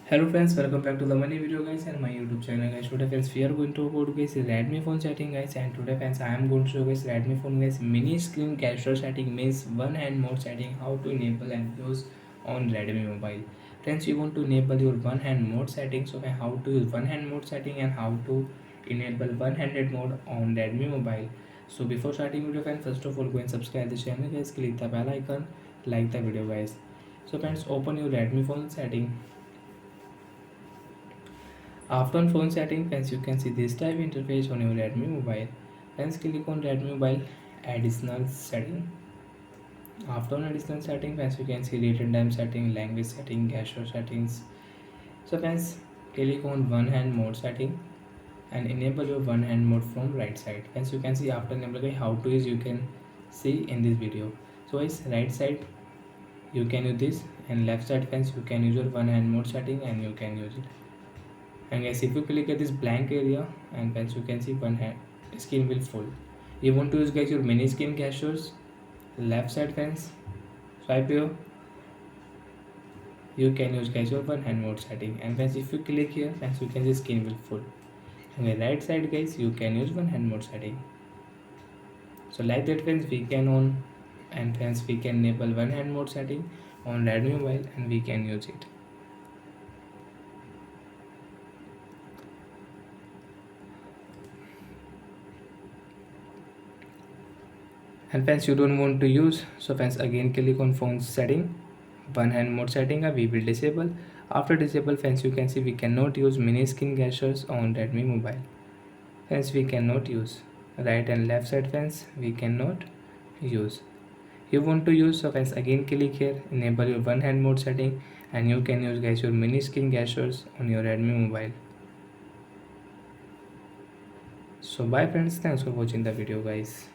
Hello friends, welcome back to the money video guys and my YouTube channel guys. Today friends we are going to about guys Redmi phone setting guys, and today friends I am going to show guys Redmi phone guys mini screen gesture setting, means one hand mode setting, how to enable and use on Redmi mobile. Friends, you want to enable your one hand mode setting, so how to use one hand mode setting and how to enable one handed mode on Redmi mobile. So before starting video friends, first of all go and subscribe the channel guys, click the bell icon, like the video guys. So friends, open your Redmi phone setting. After on phone setting, friends, you can see this type interface on your Redmi mobile. Friends, click on Redmi mobile additional setting. After on additional setting, friends, you can see return time setting, language setting, gesture settings. So friends, click on one hand mode setting and enable your one hand mode from right side. Friends, you can see after enabling how to use, you can see in this video. So guys, right side you can use this, and left side friends you can use your one hand mode setting and you can use it. And guys, if you click at this blank area, and guys you can see one hand screen will full. You want to use guys your mini screen gestures, left side friends, swipe here, you can use guys your one hand mode setting. And guys, if you click here friends, you can see screen will full. And the right side guys, you can use one hand mode setting. So like that friends, we can on, and friends we can enable one hand mode setting on Redmi mobile and we can use it. And friends, you don't want to use, so friends again click on phone setting, one hand mode setting we will disable. After disable friends, you can see we cannot use mini screen gestures on Redmi mobile. Friends, we cannot use right and left side friends, we cannot use. You want to use, so friends again click here, enable your one hand mode setting, and you can use guys your mini screen gestures on your Redmi mobile. So bye friends, thanks for watching the video guys.